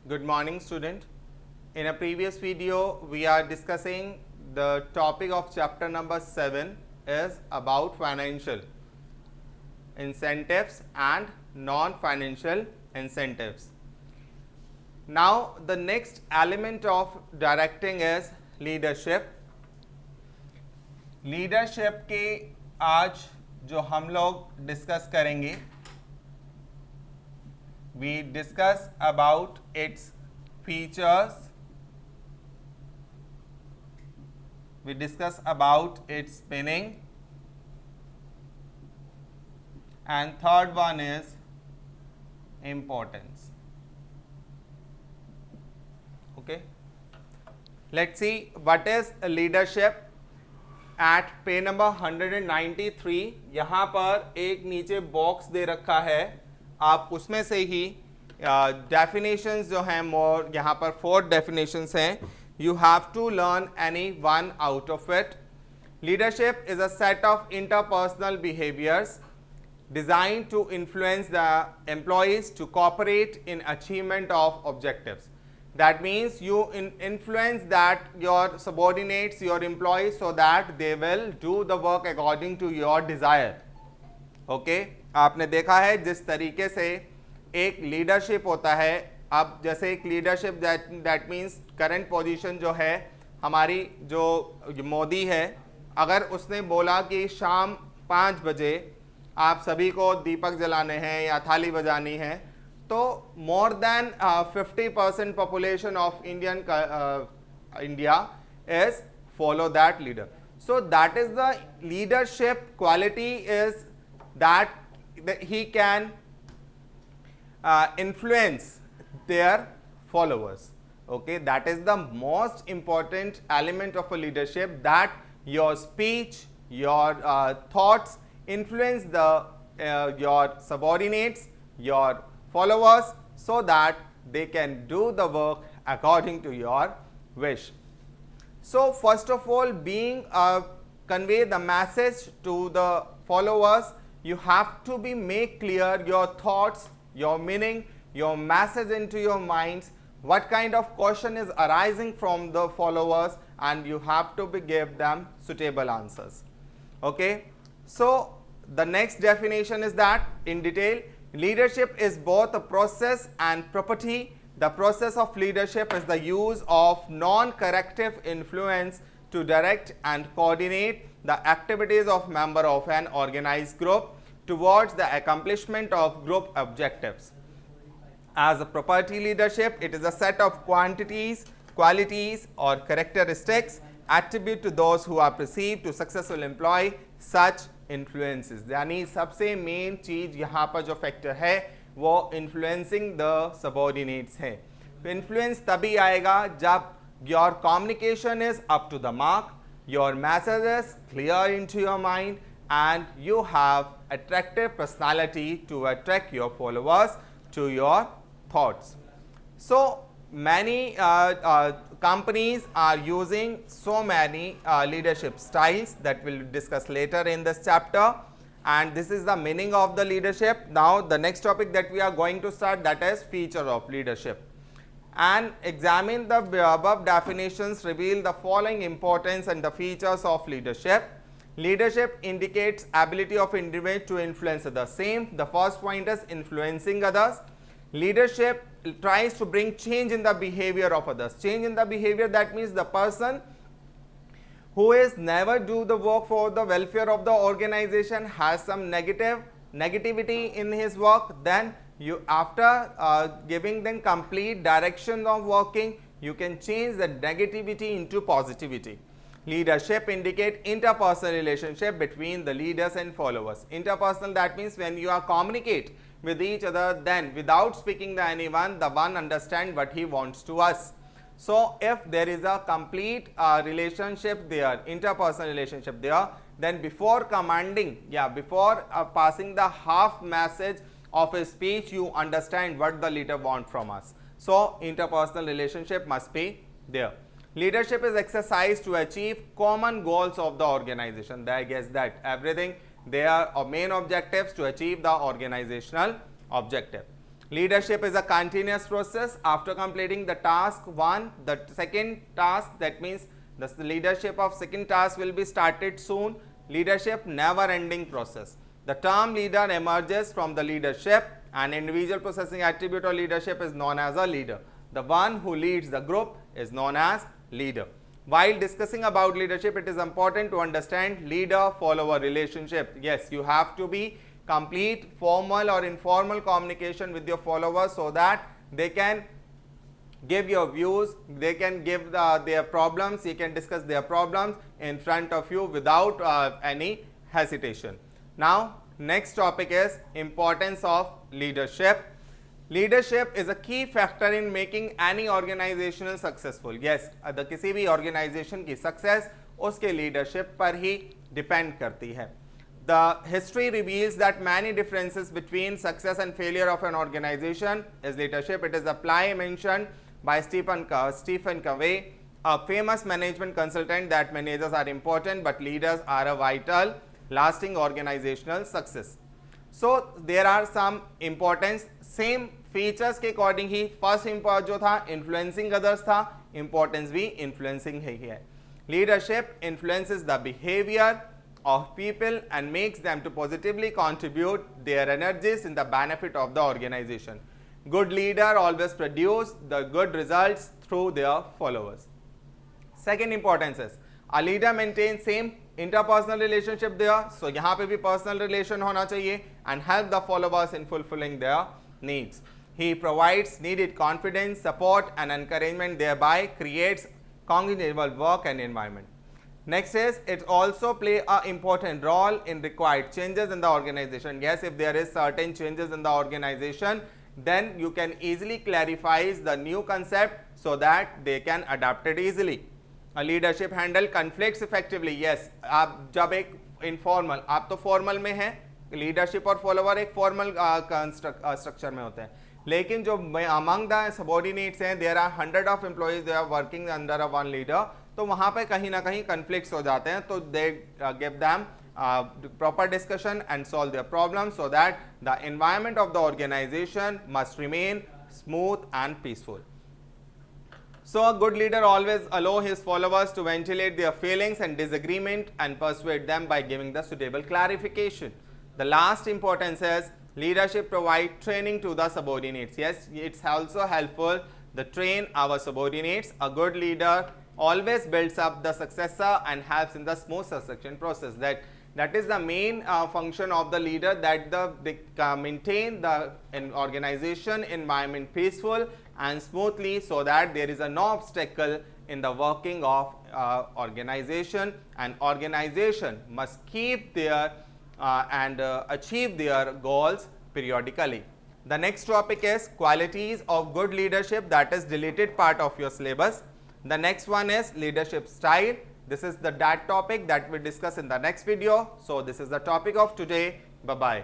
Good morning, student. In a previous video, we are discussing the topic of chapter number 7 is about financial incentives and non-financial incentives. Now, the next element of directing is leadership. Leadership के आज जो हम लोग discuss करेंगे, we discuss about its features, we discuss about its meaning, and third one is importance. Okay, let's see what is leadership. At page number 193 यहाँ पर एक नीचे बॉक्स दे रखा है, आप उसमें से ही डेफिनेशंस जो हैं मोर यहाँ पर 4 डेफिनेशंस हैं. You have to learn any one out of it. Leadership is a set of interpersonal behaviours designed to influence the employees to cooperate in achievement of objectives. That means you influence that your subordinates, your employees, so that they will do the work according to your desire. Okay? आपने देखा है जिस तरीके से एक leadership होता है. अब जैसे एक leadership that means current position जो है हमारी, जो मोदी है, अगर उसने बोला कि शाम 5 बजे आप सभी को दीपक जलाने हैं या थाली बजानी है, तो more than 50% population of India is follow that leader. So that is the leadership quality is that he can influence their followers. Okay, that is the most important element of a leadership, that your speech, your thoughts influence the your subordinates, your followers, so that they can do the work according to your wish. So first of all, being convey the message to the followers, you have to be make clear your thoughts, your meaning, your message into your minds, what kind of question is arising from the followers, and you have to be give them suitable answers. Okay, so the next definition is that in detail, leadership is both a process and property. The process of leadership is the use of non-corrective influence to direct and coordinate the activities of member of an organized group towards the accomplishment of group objectives. As a property leadership, it is a set of qualities or characteristics attribute to those who are perceived to successfully employ such influences. यानी सबसे main चीज यहाँ पर जो factor है वो influencing the subordinates है. तो influence तभी आएगा जब your communication is up to the mark, your message is clear into your mind, and you have attractive personality to attract your followers to your thoughts. So many companies are using so many leadership styles that we'll discuss later in this chapter, and this is the meaning of the leadership. Now the next topic that we are going to start, that is feature of leadership, and examine the above definitions reveal the following importance and the features of leadership. Leadership indicates ability of individual to influence others. Same, the first point is influencing others. Leadership tries to bring change in the behavior of others. Change in the behavior, that means the person who is never do the work for the welfare of the organization has some negativity in his work, then you, after giving them complete direction of working, you can change the negativity into positivity. Leadership indicate interpersonal relationship between the leaders and followers. Interpersonal, that means when you are communicate with each other, then without speaking to anyone, the one understand what he wants to us. So if there is a complete relationship there, interpersonal relationship there, then before commanding, before passing the half message of a speech, you understand what the leader want from us. So interpersonal relationship must be there. Leadership is exercised to achieve common goals of the organization. I guess that everything, they are main objectives to achieve the organizational objective. Leadership is a continuous process. After completing the task 1, the second task, that means the leadership of second task will be started soon. Leadership never ending process. The term leader emerges from the leadership. An individual possessing attribute of leadership is known as a leader. The one who leads the group is known as leader. While discussing about leadership, it is important to understand leader-follower relationship. Yes, you have to be complete formal or informal communication with your followers so that they can give your views, they can give their problems, you can discuss their problems in front of you without any hesitation. Now, next topic is importance of leadership. Leadership is a key factor in making any organizational successful. Yes, the किसी भी organization की success उसके leadership पर ही depend करती है. The history reveals that many differences between success and failure of an organization is leadership. It is a ply mentioned by Stephen Covey, a famous management consultant, that managers are important but leaders are a vital, lasting organizational success. So there are some importance. Same features के according ही first जो था influencing others था, importance भी influencing है. Leadership influences the behavior of people and makes them to positively contribute their energies in the benefit of the organization. Good leader always produce the good results through their followers. Second importance is a leader maintains same interpersonal relationship there. So यहाँ पे भी personal relation होना चाहिए and help the followers in fulfilling their needs. He provides needed confidence, support and encouragement, thereby creates congenial work and environment. Next is it also play an important role in required changes in the organization. Yes, if there is certain changes in the organization, then you can easily clarify the new concept so that they can adapt it easily. A leadership handle conflicts effectively. Yes, आप जब एक informal, आप तो formal में हैं, leadership और follower एक formal structure में होते हैं, लेकिन जो among the subordinates हैं, there are 100 of employees, they are working under a one leader, तो वहाँ पे कहीं ना कहीं conflicts हो जाते हैं, तो they give them proper discussion and solve their problems so that the environment of the organization must remain smooth and peaceful. So a good leader always allow his followers to ventilate their feelings and disagreement and persuade them by giving the suitable clarification. The last importance is leadership provide training to the subordinates. Yes, it's also helpful to train our subordinates. A good leader always builds up the successor and helps in the smooth succession process. That is the main function of the leader, that they maintain the organization environment peaceful and smoothly so that there is no obstacle in the working of organization, and organization must keep their and achieve their goals periodically. The next topic is qualities of good leadership, that is deleted part of your syllabus. The next one is leadership style. This is that topic that we discuss in the next video. So this is the topic of today. Bye bye.